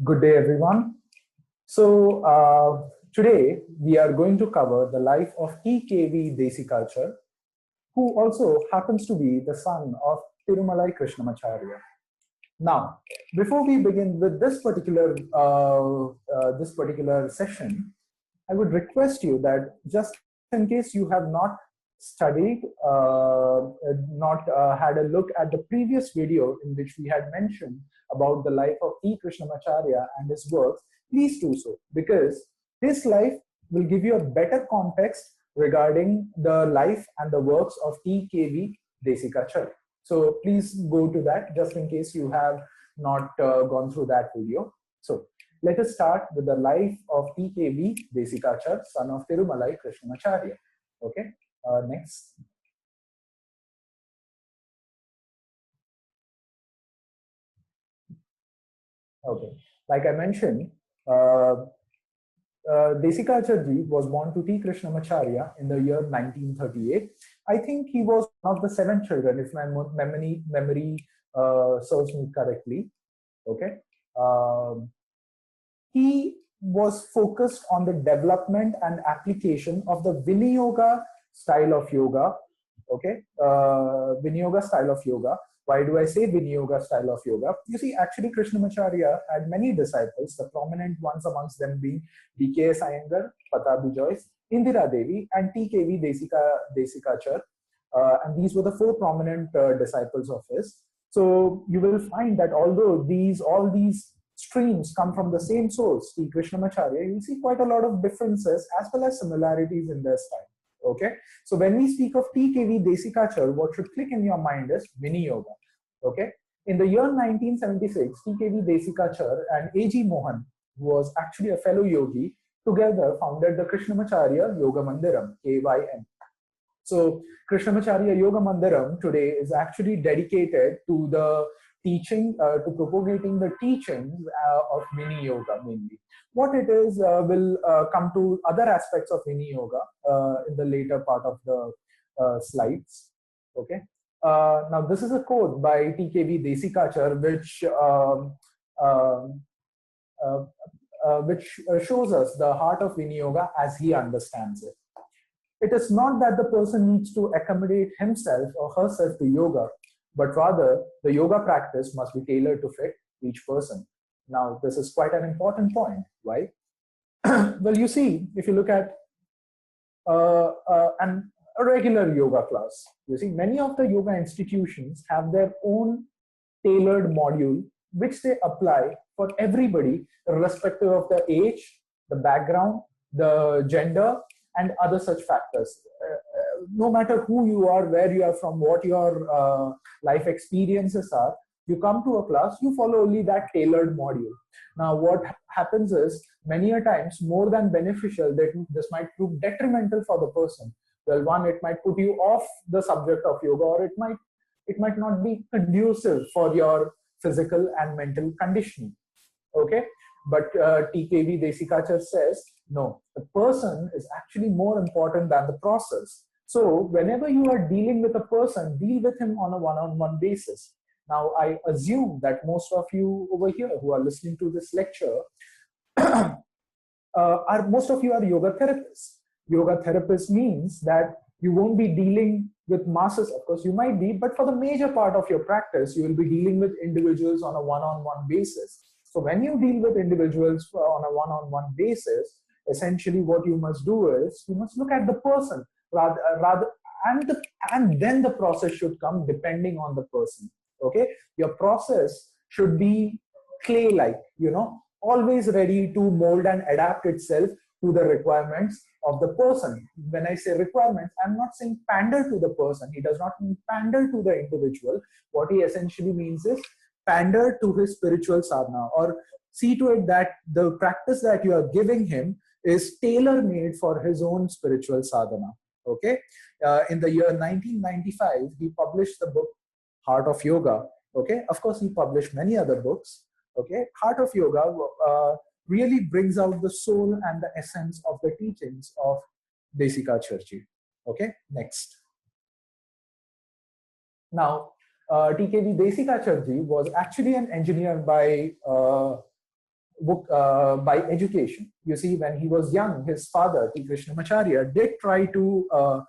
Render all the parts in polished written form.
Good day, everyone. Today we are going to cover the life of T K V Desikachar, who also happens to be the son of Tirumalai Krishnamacharya. Now, before we begin with this particular session, I would request you that just in case you have not studied, had a look at the previous video in which we had mentioned about the life of T. Krishnamacharya and his works, please do so, because his life will give you a better context regarding the life and the works of T K V Desikachar. So please go to that just in case you have not gone through that video. So let us start with the life of T K V Desikachar, son of Tirumalai Krishnamacharya. Okay, next. Okay, like I mentioned, Desikachar ji was born to T. Krishnamacharya in the year 1938. I think he was one of the 7 children, if my memory serves me correctly. Okay, he was focused on the development and application of the Vinyoga style of yoga. Okay, Vinyoga style of yoga. Why do I say Vinyoga style of yoga? You see, actually, Krishnamacharya had many disciples, the prominent ones amongst them being D.K.S. Iyengar, Patabi Joyce, Indira Devi, and T K V Desikachar. And these were the 4 prominent disciples of his. So you will find that although all these streams come from the same source, T. Krishnamacharya, you see quite a lot of differences as well as similarities in their style. Okay, so when we speak of T K V Desikachar, what should click in your mind is Vinyoga. Okay, in the year 1976, T K V Desikachar and A.G. Mohan, who was actually a fellow yogi, together founded the Krishnamacharya Yoga Mandiram, KYM. So Krishnamacharya Yoga Mandiram today is actually dedicated to the teaching, to propagating the teachings of Mini Yoga mainly. What it is will come to other aspects of Mini Yoga in the later part of the slides. Okay. Now this is a quote by T K V Desikachar, which shows us the heart of Mini Yoga as he understands it. It is not that the person needs to accommodate himself or herself to yoga, but rather the yoga practice must be tailored to fit each person. Now, this is quite an important point. Why? Well, you see, if you look at a regular yoga class, you see, many of the yoga institutions have their own tailored module, which they apply for everybody, irrespective of the age, the background, the gender, and other such factors. No matter who you are, where you are from, what your life experiences are, you come to a class, you follow only that tailored module. Now, what happens is, many a times, more than beneficial, that this might prove detrimental for the person. Well, one, it might put you off the subject of yoga, or it might not be conducive for your physical and mental conditioning. Okay, but T K V Desikachar says, no, the person is actually more important than the process. So whenever you are dealing with a person, deal with him on a one-on-one basis. Now, I assume that most of you over here who are listening to this lecture, most of you are yoga therapists. Yoga therapist means that you won't be dealing with masses. Of course, you might be, but for the major part of your practice, you will be dealing with individuals on a one-on-one basis. So when you deal with individuals on a one-on-one basis, essentially what you must do is you must look at the person and then the process should come depending on the person. Okay, your process should be clay-like, always ready to mold and adapt itself to the requirements of the person. When I say requirements, I'm not saying pander to the person. He does not mean pander to the individual. What he essentially means is pander to his spiritual sadhana, or see to it that the practice that you are giving him is tailor-made for his own spiritual sadhana. Okay, in the year 1995, he published the book Heart of Yoga. Okay, of course, he published many other books. Okay, Heart of Yoga really brings out the soul and the essence of the teachings of Desikachar ji. Okay, next. Now, T K V Desikachar ji was actually an engineer by by education. You see, when he was young, his father, T Krishnamacharya, did try to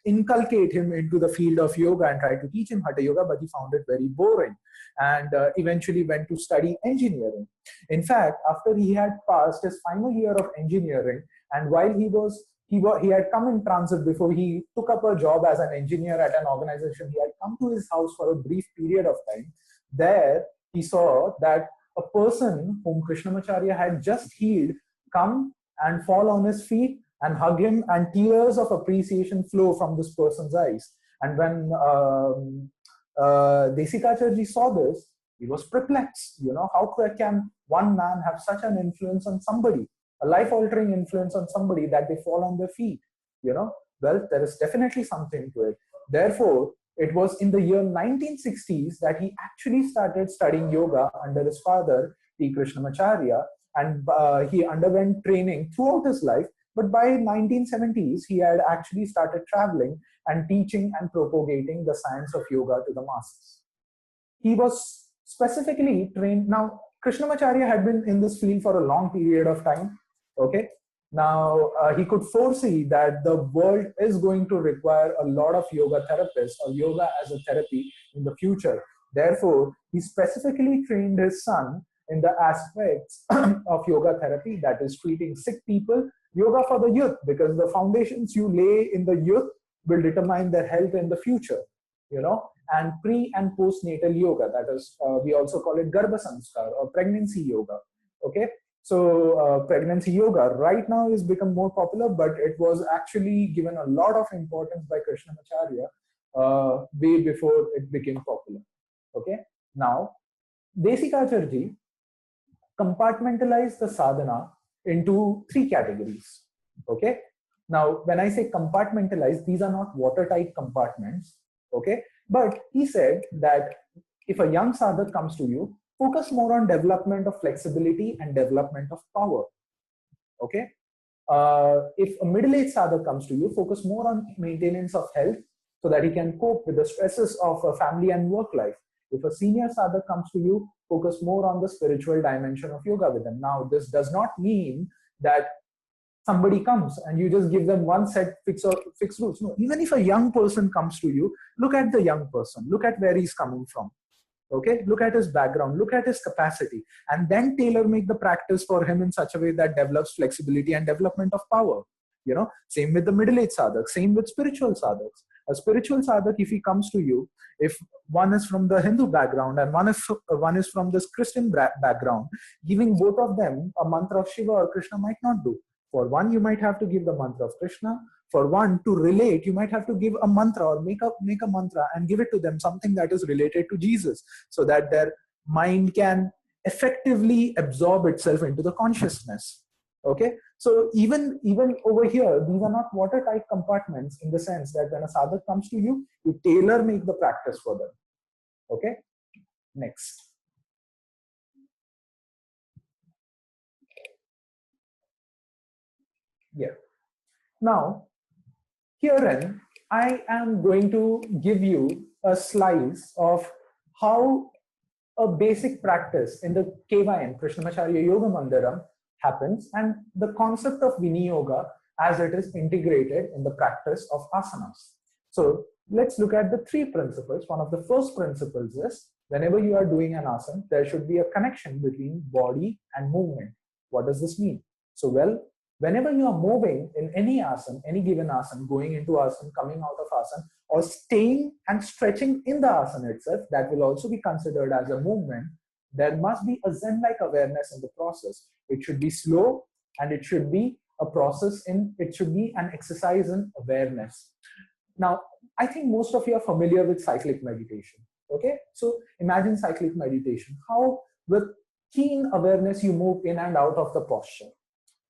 inculcate him into the field of yoga and try to teach him Hatha Yoga, but he found it very boring and eventually went to study engineering. In fact, after he had passed his final year of engineering, and while he had come in transit before he took up a job as an engineer at an organization, he had come to his house for a brief period of time. There, he saw that a person whom Krishnamacharya had just healed come and fall on his feet and hug him, and tears of appreciation flow from this person's eyes. And when Desikachar saw this, he was perplexed. You know, how can one man have such an influence on somebody, a life-altering influence on somebody, that they fall on their feet? You know, well, there is definitely something to it. Therefore, it was in the year 1960s that he actually started studying yoga under his father, T Krishnamacharya, and he underwent training throughout his life. But by 1970s, he had actually started traveling and teaching and propagating the science of yoga to the masses. He was specifically trained. Now, Krishnamacharya had been in this field for a long period of time. Okay. Now, he could foresee that the world is going to require a lot of yoga therapists or yoga as a therapy in the future. Therefore, he specifically trained his son in the aspects of yoga therapy, that is treating sick people, yoga for the youth, because the foundations you lay in the youth will determine their health in the future, you know, and pre and postnatal yoga, that is, we also call it Garbha Sanskar or pregnancy yoga, okay? So pregnancy yoga right now has become more popular, but it was actually given a lot of importance by Krishnamacharya way before it became popular, okay? Now, Desikachar ji compartmentalized the sadhana into 3 categories. Okay. Now, when I say compartmentalized, these are not watertight compartments. Okay. But he said that if a young sadhak comes to you, focus more on development of flexibility and development of power. Okay. If a middle-aged sadhak comes to you, focus more on maintenance of health so that he can cope with the stresses of a family and work life. If a senior sadhak comes to you, focus more on the spiritual dimension of yoga with them. Now, this does not mean that somebody comes and you just give them one set fixed rules. No, even if a young person comes to you, look at the young person, look at where he's coming from. Okay, look at his background, look at his capacity, and then tailor make the practice for him in such a way that develops flexibility and development of power. You know, same with the middle-aged sadhaks, same with spiritual sadhaks. A spiritual sadhak, if he comes to you, if one is from the Hindu background and one is from this Christian background, giving both of them a mantra of Shiva or Krishna might not do. For one, you might have to give the mantra of Krishna. For one, to relate, you might have to give a mantra or make a mantra and give it to them, something that is related to Jesus, so that their mind can effectively absorb itself into the consciousness. Okay, so even over here, these are not watertight compartments, in the sense that when a sadhak comes to you, you tailor make the practice for them. Okay, next. Yeah. Now, herein, I am going to give you a slice of how a basic practice in the KYM, Krishnamacharya Yoga Mandiram, happens, and the concept of Viniyoga as it is integrated in the practice of asanas. So let's look at the 3 principles. One of the first principles is, whenever you are doing an asana, there should be a connection between body and movement. What does this mean? So, well, whenever you are moving in any asana, any given asana, going into asana, coming out of asana, or staying and stretching in the asana itself, that will also be considered as a movement. There must be a Zen-like awareness in the process. It should be slow, and it should be a process it should be an exercise in awareness. Now, I think most of you are familiar with cyclic meditation. Okay, so imagine cyclic meditation, how with keen awareness you move in and out of the posture.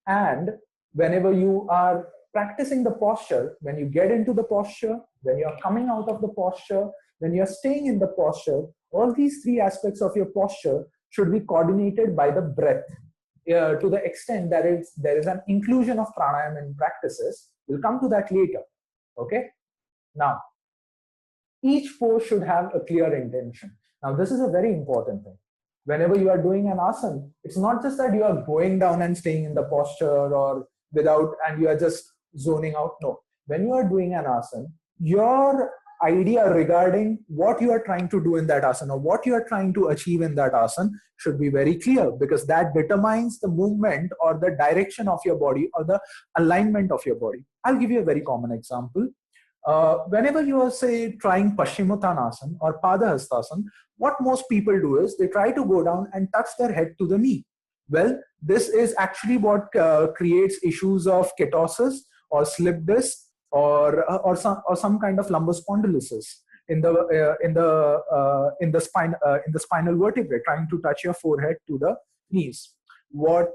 And whenever you are practicing the posture, when you get into the posture, when you are coming out of the posture, when you are staying in the posture, all these 3 aspects of your posture should be coordinated by the breath. To the extent that there is an inclusion of pranayama in practices. We'll come to that later. Okay. Now, each pose should have a clear intention. Now, this is a very important thing. Whenever you are doing an asana, it's not just that you are going down and staying in the posture or without, and you are just zoning out. No. When you are doing an asana, your idea regarding what you are trying to do in that asana or what you are trying to achieve in that asana should be very clear, because that determines the movement or the direction of your body or the alignment of your body. I'll give you a very common example. Whenever you are, say, trying Paschimottanasana or Padahastasana, what most people do is they try to go down and touch their head to the knee. Well, this is actually what creates issues of ketosis or slip disc or some kind of lumbar spondylosis in the spinal vertebrae, trying to touch your forehead to the knees. What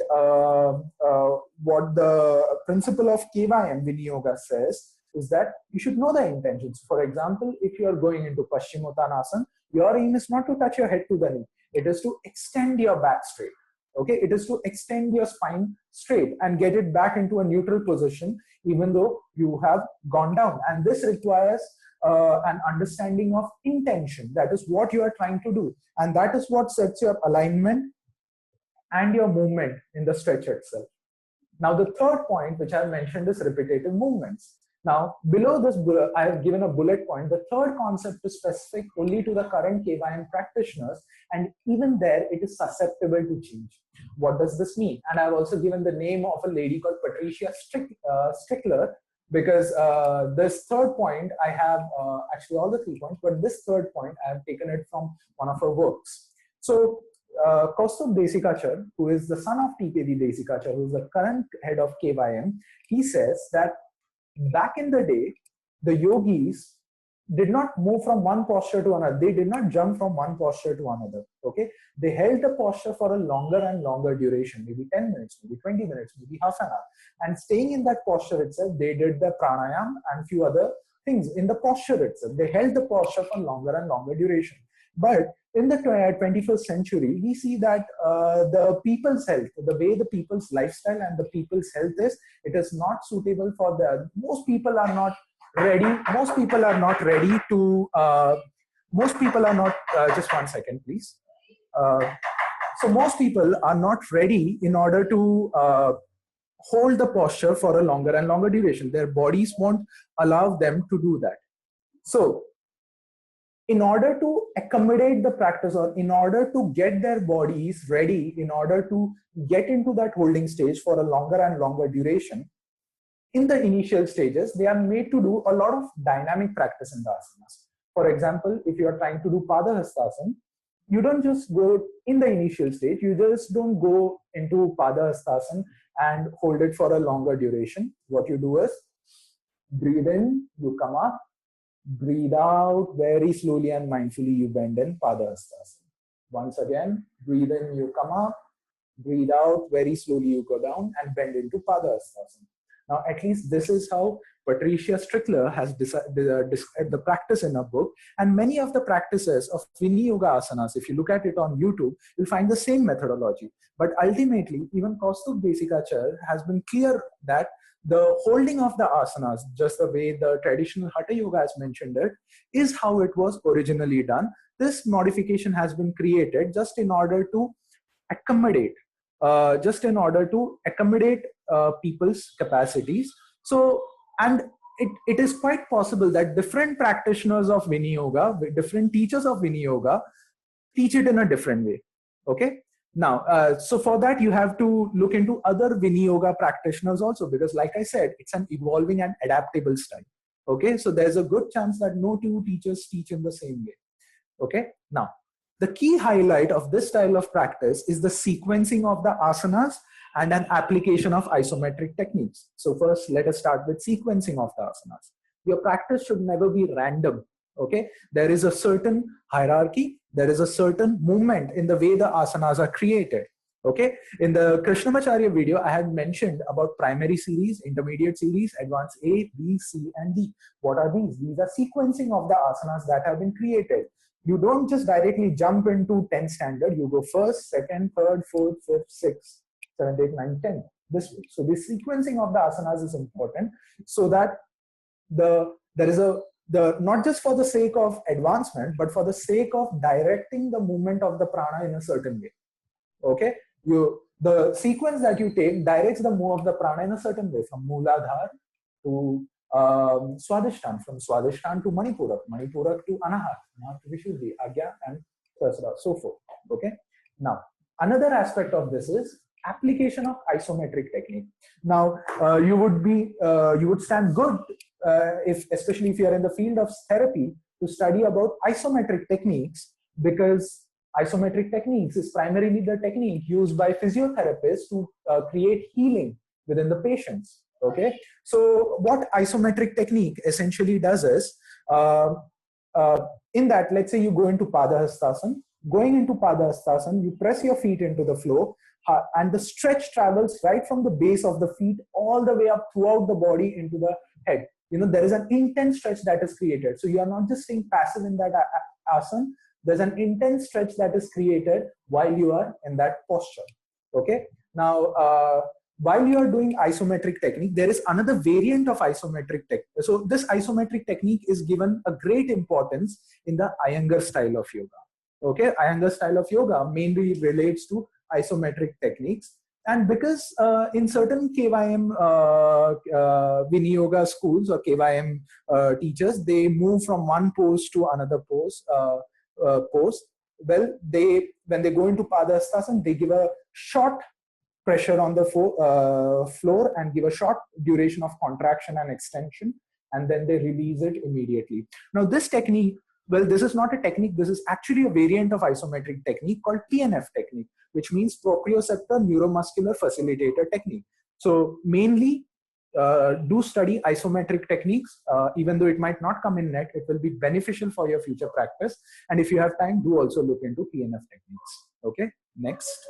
the principle of KVM Vinyoga says is that you should know the intentions. For example, if you are going into Paschimottanasana, your aim is not to touch your head to the knee. It is to extend your back straight. Okay, it is to extend your spine straight and get it back into a neutral position, even though you have gone down. And this requires an understanding of intention. That is what you are trying to do. And that is what sets your alignment and your movement in the stretch itself. Now, the third point, which I have mentioned, is repetitive movements. Now, below this, I have given a bullet point. The third concept is specific only to the current KVM practitioners, and even there, it is susceptible to change. What does this mean? And I've also given the name of a lady called Patricia Strickler, because this third point, I have actually all the 3 points, but this third point, I have taken it from one of her works. So, Kaustubh Desikachar, who is the son of T K V Desikachar, who is the current head of KVM, he says that back in the day, the yogis did not move from one posture to another. They did not jump from one posture to another. Okay, they held the posture for a longer and longer duration, maybe 10 minutes, maybe 20 minutes, maybe half an hour. And staying in that posture itself, they did the pranayam and few other things in the posture itself. They held the posture for longer and longer duration. But in the 21st century, we see that the people's health, the way the people's lifestyle and the people's health is, it is not suitable for the, most people are not ready. Most people are not ready to, just 1 second, please. So most people are not ready in order to hold the posture for a longer and longer duration. Their bodies won't allow them to do that. So, in order to accommodate the practice, or in order to get their bodies ready, in order to get into that holding stage for a longer and longer duration, in the initial stages, they are made to do a lot of dynamic practice in the asanas. For example, if you are trying to do Padahastasana, you don't just go in the initial stage, you just don't go into Padahastasana and hold it for a longer duration. What you do is, breathe in, you come up, breathe out very slowly and mindfully, you bend in Padahastasana. Once again, breathe in, you come up, breathe out very slowly, you go down and bend into Padahastasana. Now, at least this is how Patricia Strickler has described the practice in her book. And many of the practices of Vinyoga asanas, if you look at it on YouTube, you'll find the same methodology. But ultimately, even Kaustubh Desikachar has been clear that the holding of the asanas, just the way the traditional Hatha Yoga has mentioned it, is how it was originally done. This modification has been created just in order to accommodate, people's capacities. So, and it is quite possible that different practitioners of Vinyoga, different teachers of Vinyoga, teach it in a different way. Okay. Now, so for that, you have to look into other Vinyoga practitioners also, because like I said, it's an evolving and adaptable style. Okay, so there's a good chance that no two teachers teach in the same way. Okay, now, the key highlight of this style of practice is the sequencing of the asanas and an application of isometric techniques. So first, let us start with sequencing of the asanas. Your practice should never be random. Okay, there is a certain hierarchy, there is a certain movement in the way the asanas are created. Okay, in the Krishnamacharya video, I had mentioned about primary series, intermediate series, advanced A, B, C, and D. What are these? These are sequencing of the asanas that have been created. You don't just directly jump into 10 standard. You go first, second, third, fourth, fifth, sixth, seventh, eighth, ninth, 10. This way. So the sequencing of the asanas is important, so that there is a not just for the sake of advancement, but for the sake of directing the movement of the prana in a certain way. Okay, the sequence that you take directs the move of the prana in a certain way, from Mooladhar to Swadhisthana, from Swadhisthana to Manipurak, Manipurak to Anahat, Anahat to Vishuddhi, Agya, and so forth. Okay. Now, another aspect of this is application of isometric technique. Now, you would stand good especially if you are in the field of therapy, to study about isometric techniques, because isometric techniques is primarily the technique used by physiotherapists to create healing within the patients. Okay, so what isometric technique essentially does is, in that, let's say you go into Padahastasana. Going into Padahastasana, you press your feet into the floor, and the stretch travels right from the base of the feet all the way up throughout the body into the head. You know, there is an intense stretch that is created. So you are not just staying passive in that asana. There's an intense stretch that is created while you are in that posture. Okay. Now, while you are doing isometric technique, there is another variant of isometric technique. So this isometric technique is given a great importance in the Iyengar style of yoga. Okay, Iyengar style of yoga mainly relates to isometric techniques. And because in certain KYM Viniyoga schools or KYM teachers, they move from one pose to another pose. Well, when they go into Padahastasana, they give a short pressure on the floor and give a short duration of contraction and extension, and then they release it immediately. Now, this technique, well, this is not a technique, this is actually a variant of isometric technique called PNF technique, which means proprioceptor neuromuscular facilitator technique. So mainly do study isometric techniques, even though it might not come in net, it will be beneficial for your future practice. And if you have time, do also look into PNF techniques. Okay, next.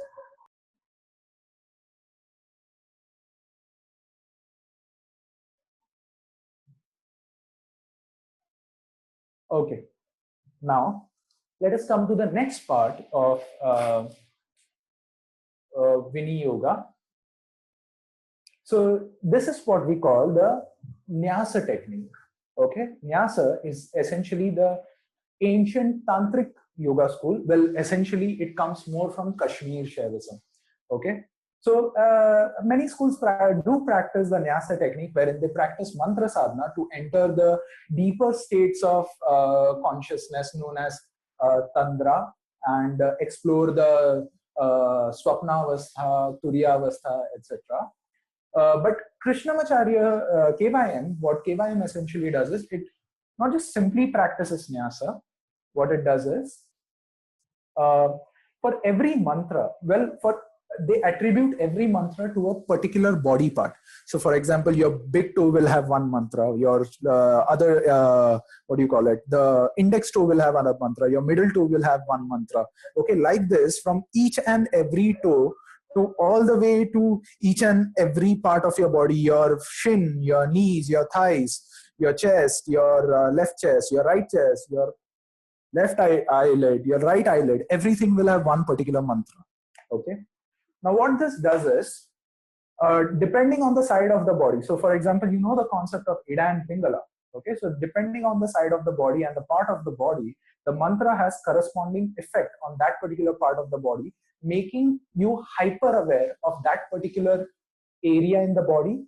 Okay, now let us come to the next part of Viniyoga. So this is what we call the Nyasa technique. Okay, Nyasa is essentially the ancient tantric yoga school. Well, essentially it comes more from Kashmir Shaivism. Okay, so many schools do practice the Nyasa technique, wherein they practice mantra sadhana to enter the deeper states of consciousness known as Tandra, and explore the Swapnavastha, Turyavastha, etc. But Krishnamacharya KYM, what KYM essentially does is, it not just simply practices Nyasa. What it does is, for every mantra, they attribute every mantra to a particular body part. So for example, your big toe will have one mantra, your the index toe will have another mantra, your middle toe will have one mantra. Okay, like this, from each and every toe to all the way to each and every part of your body, your shin, your knees, your thighs, your chest, your left chest, your right chest, your left eyelid, your right eyelid, everything will have one particular mantra. Okay. Now what this does is, depending on the side of the body. So for example, you know the concept of Ida and Pingala. Okay. So depending on the side of the body and the part of the body, the mantra has corresponding effect on that particular part of the body, making you hyper aware of that particular area in the body.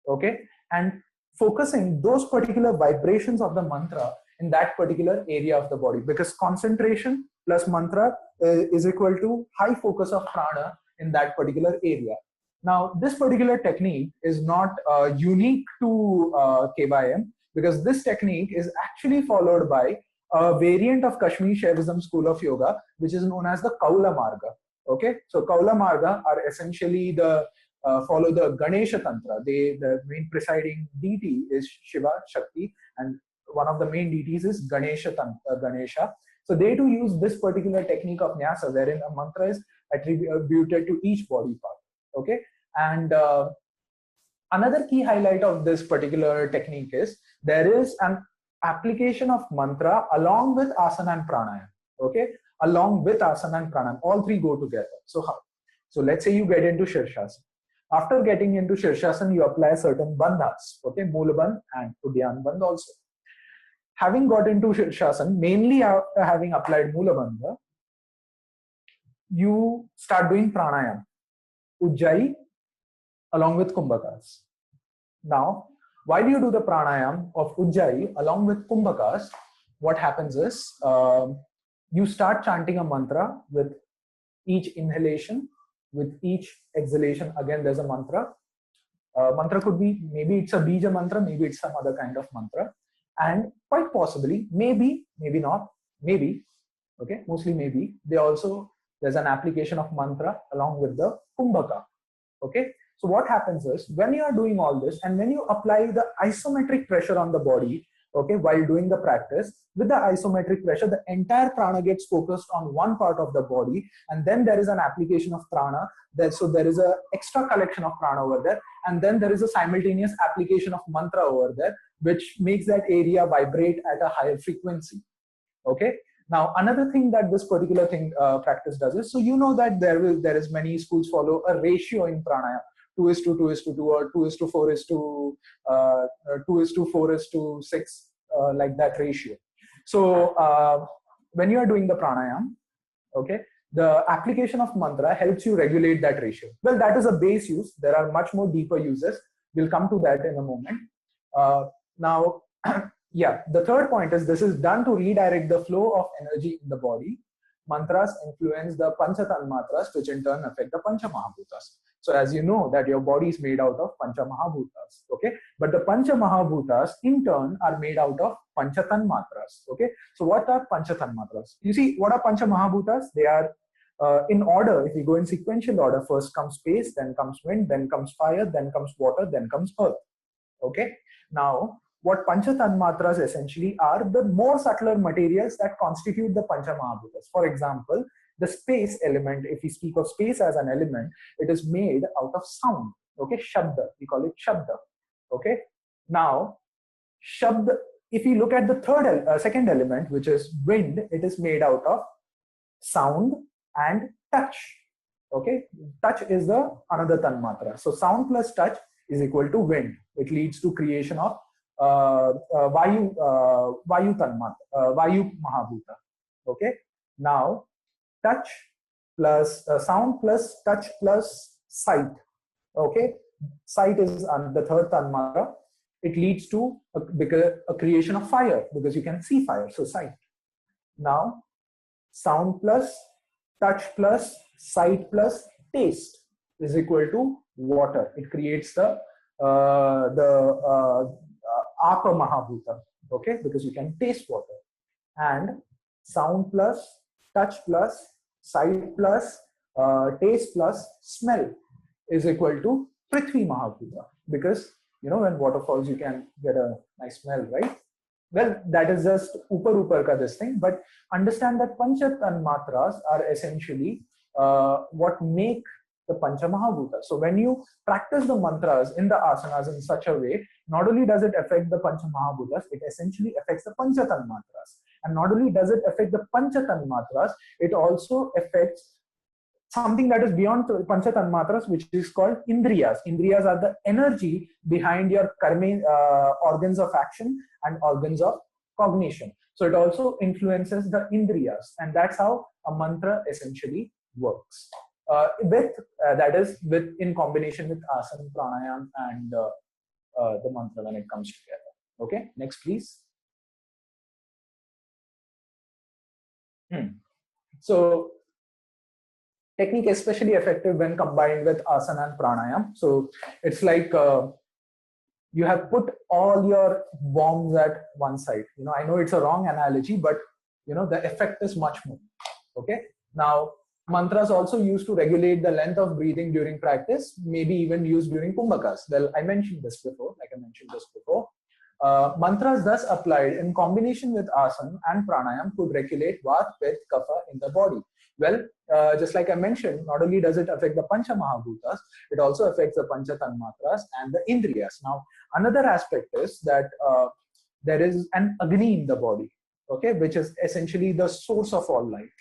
Okay. And focusing those particular vibrations of the mantra in that particular area of the body, because concentration plus mantra is equal to high focus of prana in that particular area. Now, this particular technique is not unique to KYM, because this technique is actually followed by a variant of Kashmir Shaivism school of yoga, which is known as the Kaula Marga. Okay, so Kaula Marga are essentially follow the Ganesha Tantra. The main presiding deity is Shiva, Shakti, and one of the main deities is Ganesha. So they do use this particular technique of Nyasa, wherein a mantra is attributed to each body part. Okay, and another key highlight of this particular technique is there is an application of mantra along with asana and pranayama. Okay, along with asana and pranayama, all three go together. So how? So let's say you get into Shirshasana. After getting into Shirshasana, you apply certain bandhas. Okay, Moolabandh and Udyan Bandh also. having got into Shirshasana, mainly after having applied Mula Bandha, you start doing pranayam, Ujjayi, along with Kumbhakas. Now, while you do the pranayam of Ujjayi along with Kumbhakas, what happens is you start chanting a mantra with each inhalation, with each exhalation. Again, there's a mantra. Mantra could be, maybe it's a bija mantra, maybe it's some other kind of mantra, and quite possibly, maybe not, maybe, okay, mostly maybe, there's an application of mantra along with the Kumbhaka. Okay, so what happens is when you are doing all this and when you apply the isometric pressure on the body, okay, while doing the practice, with the isometric pressure, the entire prana gets focused on one part of the body, and then there is an application of prana. So there is a extra collection of prana over there, and then there is a simultaneous application of mantra over there, which makes that area vibrate at a higher frequency. Okay. Now, another thing that this particular practice does is, so you know that there is many schools follow a ratio in pranayama, 2:2:2 or 2:4:6, like that ratio. So when you are doing the pranayam, okay, the application of mantra helps you regulate that ratio. Well, that is a base use. There are much more deeper uses. We'll come to that in a moment. Now, yeah, the third point is this is done to redirect the flow of energy in the body. Mantras influence the Pancha Tanmatras, which in turn affect the Pancha Mahabhutas. So as you know that your body is made out of Pancha Mahabhutas, okay? But the Pancha Mahabhutas in turn are made out of Pancha Tanmatras, okay? So what are Pancha Tanmatras? You see, what are Pancha Mahabhutas? They are in order. If you go in sequential order, first comes space, then comes wind, then comes fire, then comes water, then comes earth, okay? Now, what Pancha Tanmatras essentially are the more subtler materials that constitute the Pancha Mahabhutas. For example, the space element, if we speak of space as an element, it is made out of sound, okay? Shabda, we call it Shabda, okay? Now, Shabda, if you look at the second element, which is wind, it is made out of sound and touch, okay? Touch is another Tanmatra. So sound plus touch is equal to wind. It leads to creation of Vayu Tanmatra, Vayu Mahabhuta. Okay. Now, touch plus sound plus touch plus sight. Okay. Sight is the third Tanmatra. It leads to a creation of fire because you can see fire. So sight. Now, sound plus touch plus sight plus taste is equal to water. It creates the Apa Mahabhuta, okay, because you can taste water. And sound plus touch plus sight plus taste plus smell is equal to Prithvi Mahabhuta, because you know when water falls you can get a nice smell, right? Well, that is just upar ka this thing, but understand that Pancha Tanmatras are essentially what make the Pancha Mahabhuta. So when you practice the mantras in the asanas in such a way, not only does it affect the Pancha Mahabhutas, it essentially affects the Pancha Tanmatras. And not only does it affect the Pancha Tanmatras, it also affects something that is beyond Pancha Tanmatras, which is called Indriyas. Indriyas are the energy behind your organs of action and organs of cognition. So it also influences the Indriyas, and that's how a mantra essentially works. That is in combination with asana, pranayam, and the mantra when it comes together. Okay, next please. So technique especially effective when combined with asana and pranayam. So it's like you have put all your bombs at one side. You know, I know it's a wrong analogy, but you know the effect is much more. Okay. Now, mantras also used to regulate the length of breathing during practice, maybe even used during kumbhakas. Well, I mentioned this before, mantras thus applied in combination with asana and pranayam could regulate vata, pitta, kapha in the body. Well, just like I mentioned, not only does it affect the Pancha Mahabhutas, it also affects the Pancha Tanmatras and the Indriyas. Now, another aspect is that there is an Agni in the body, okay, which is essentially the source of all life.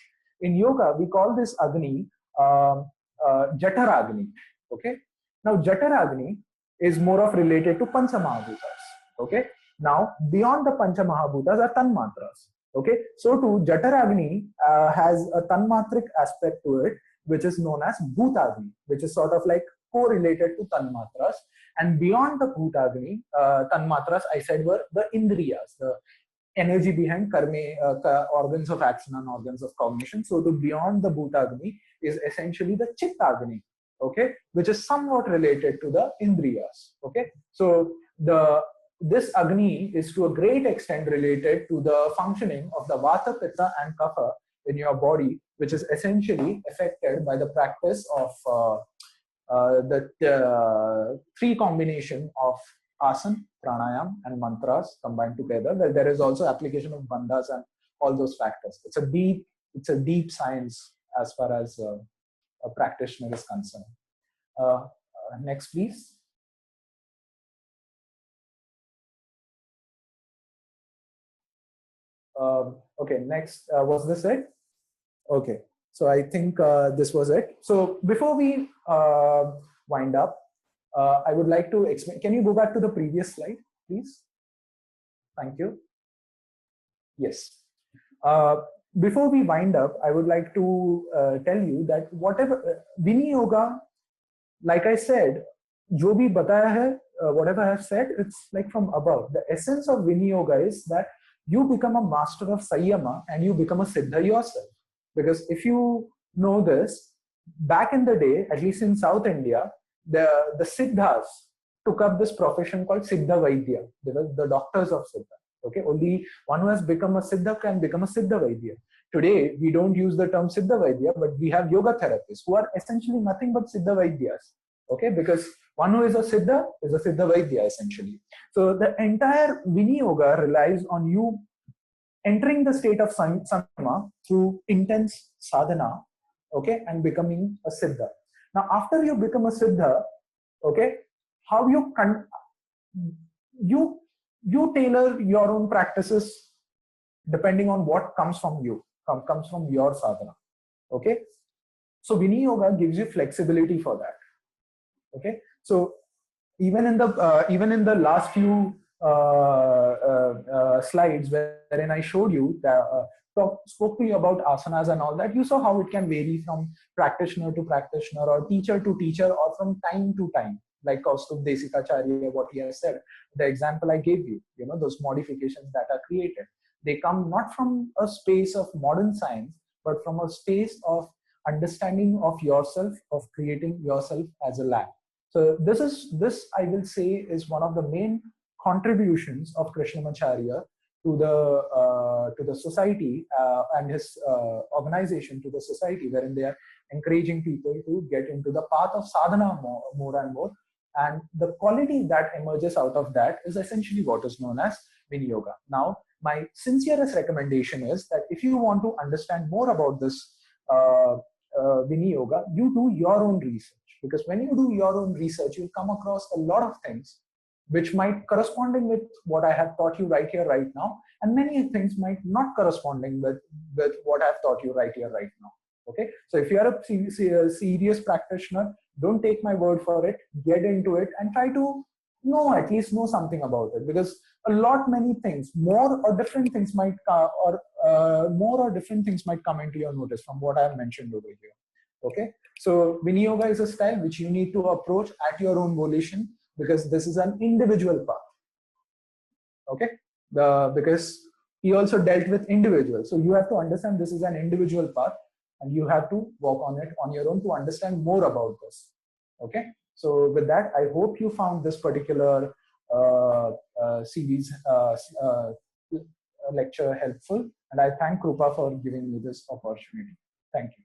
In yoga, we call this Agni Jataragni. Okay. Now, Jataragni is more of related to Pancha Mahabhutas. Okay. Now, beyond the Pancha Mahabhutas are Tanmatras. Okay, so too Jataragni has a Tanmatric aspect to it, which is known as Bhutagni, which is sort of like correlated to Tanmatras. And beyond the Bhutagni, Tanmatras, I said, were the Indriyas, the energy behind organs of action and organs of cognition. So to beyond the Bhutagni is essentially the Chittagni, okay, which is somewhat related to the Indriyas. Okay, so this Agni is to a great extent related to the functioning of the Vata, Pitta and Kapha in your body, which is essentially affected by the practice of the three combination of asana, pranayam and mantras combined together. There is also application of bandhas and all those factors. It's a deep science as far as a practitioner is concerned. Next, please. Okay, next, was this it? Okay, so I think this was it. So before we wind up, I would like to explain. Can you go back to the previous slide, please? Thank you. Yes. Before we wind up, I would like to tell you that whatever Vini Yoga, like I said, jo bhi bataya hai, whatever I have said, it's like from above. The essence of Vini Yoga is that you become a master of Sanyama and you become a Siddha yourself. Because if you know this, back in the day, at least in South India, the Siddhas took up this profession called Siddha Vaidya. They were the doctors of Siddha. Okay, only one who has become a Siddha can become a Siddha Vaidya. Today, we don't use the term Siddha Vaidya, but we have yoga therapists who are essentially nothing but Siddha Vaidyas. Okay, because one who is a Siddha Vaidya essentially. So the entire Vini Yoga relies on you entering the state of Sanyama through intense sadhana, okay, and becoming a Siddha. Now, after you become a Siddha, okay, how you tailor your own practices depending on what comes from you, comes from your sadhana, okay. So Vini Yoga gives you flexibility for that, okay. So even in the last few slides wherein I showed you that spoke to you about asanas and all that, you saw how it can vary from practitioner to practitioner or teacher to teacher or from time to time, like Kaustubh Desikachar, what he has said, the example I gave you, those modifications that are created, they come not from a space of modern science, but from a space of understanding of yourself, of creating yourself as a lab. So this I will say is one of the main contributions of Krishnamacharya to the society and his organization to the society, wherein they are encouraging people to get into the path of sadhana more and more. And the quality that emerges out of that is essentially what is known as Vini Yoga. Now, my sincerest recommendation is that if you want to understand more about this Vini Yoga, you do your own research. Because when you do your own research, you'll come across a lot of things which might corresponding with what I have taught you right here, right now. And many things might not corresponding with what I've taught you right here, right now. Okay. So if you are a serious practitioner, don't take my word for it, get into it and try to at least know something about it, because many things, more or different things might come into your notice from what I have mentioned over here. Okay. So Vini Yoga is a style which you need to approach at your own volition, because this is an individual path. Okay. Because he also dealt with individuals. So you have to understand this is an individual path and you have to work on it on your own to understand more about this. Okay. So with that, I hope you found this particular series lecture helpful. And I thank Krupa for giving me this opportunity. Thank you.